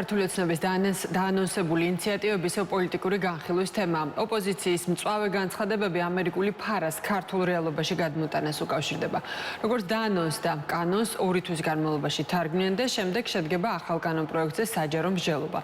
ქართული ოცნების დაანონსებული ინიციატივების პოლიტიკური განხილვის თემა. ოპოზიციის მწვავე განცხადებები ამერიკული ფარას ქართულ რეალობაში გადმოტანას უკავშირდება. როგორც დაანონსდა, კანონს 2 თვის განმავლობაში თარგმნიან და შემდეგ შედგება ახალ კანონპროექტზე საჯარო მსჯელობა.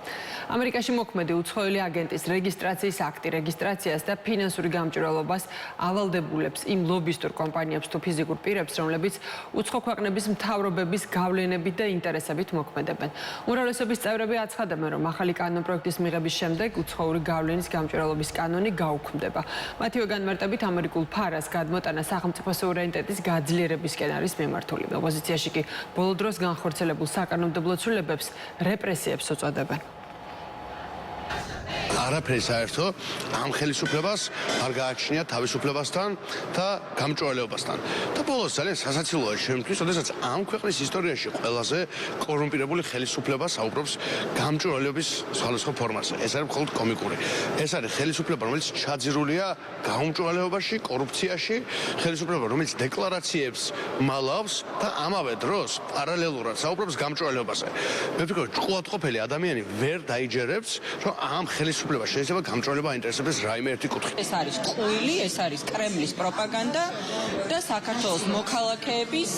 ამერიკაში მოქმედი უცხოელი აგენტის რეგისტრაციის აქტი რეგისტრაციას და ფინანსური გამჭვირვალობას ავალდებულებს იმ ლობისტურ კომპანიებს თუ ფიზიკურ პირებს, რომლებიც უცხო ქვეყნების მთავრობების გავლენებით და ინტერესებით მოქმედებენ. უმრავლესობის წევრები აცხადებენ, რომ ახალი კანონპროექტის მიღების შემდეგ უცხოური გავლენის გამჭვირვალობის კანონი გაუქმდება. მათივე განმარტებით ამერიკულ ფარას გადმოტანა სახელმწიფო სუვერენიტეტის გაძლიერებისკენ არის მიმართული. ოპოზიციაში კი ბოლო დროს განხორციელებულ საკანონმდებლო ცვლილებებს რეპრესიებს უწოდებენ. არაფერი საერთო ამ ხელისუფლებას არ გააჩნია თავისუფლებასთან და გამჭვირვალეობასთან. და ბოლოს ძალიან სასაცილოა შემთხვევით, როდესაც ამ ქვეყნის ისტორიაში ყველაზე კორუმპირებული ხელისუფლება საუბრობს გამჭვირვალეობის სხვადასხვა ფორმაზე. ეს არის მხოლოდ კომიკური. ეს არის ხელისუფლება, რომელიც ჩაძირულია გამჭვირვალეობაში, კორუფციაში, ხელისუფლება, რომელიც დეკლარაციებს მალავს და ამავე დროს პარალელურად საუბრობს გამჭვირვალეობაზე. მე ვფიქრობ, ჭკუატყოფილი ადამიანი ვერ დაიჯერებს, რომ ამ ხელისუფლებას შეიძლება გამჭვირვალება აინტერესებს რაიმე ერთი კუთხე. ეს არის ტყუილი, ეს არის კრემლის პროპაგანდა და საქართველოს მოქალაქეების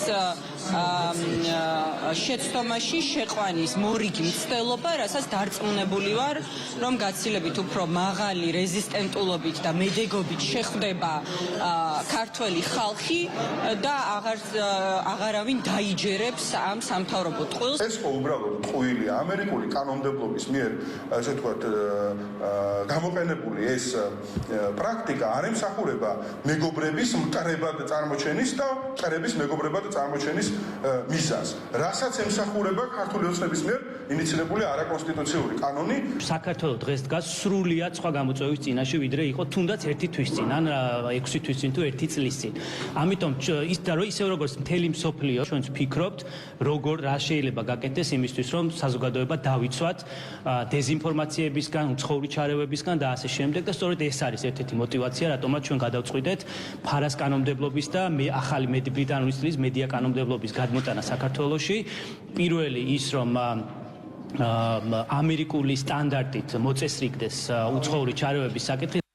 შეცდომაში შეყვანის მორიგი მცდელობა, რასაც დარწმუნებული ვარ, რომ გაცილებით უფრო მაღალი რეზისტენტულობით და მედეგობით შეხვდება ქართველი ხალხი და აღარავინ დაიჯერებს ამ სამთავრობო ტყუილს. ეს ხო უბრალოდ ტყუილი ამერიკული კანონმდებლობის მიერ, ასე ვთქვათ, გამოყენებული ეს პრაქტიკა არ ემსახურება მეგობრების მტრებად წარმოჩენის და მტრების მეგობრებად წარმოჩენის მიზანს, რასაც ემსახურება ქართული ოცნების მიერ ინიციირებული არაკონსტიტუციური კანონი. საქართველოს დღეს დგას სრულიად სხვა გამოწვევის წინაშე, ვიდრე იყო თუნდაც 1 თვის წინ, ან 6 თვის წინ თუ 1 წლის წინ. ამიტომ ისე როგორც მთელი მსოფლიო ჩვენც ვფიქრობთ, რა შეიძლება გაკეთდეს იმისთვის, რომ საზოგადოება დავიცვათ დეზინფორმაციებისგან, უცხოური ჩარევებისგან და ასე შემდეგ და სწორედ ეს არის ერთ-ერთი мотиваცია, რატომაც ჩვენ გადავწყვიტეთ ფარას კანონმდებლობის და ახალი ბრიტანული სტილის მედია კანონმდებლობის გადმოტანა საქართველოში. პირველი ის, რომ ამერიკული სტანდარტით მოწესრიგდეს უცხოური ჩარევების საკითხი.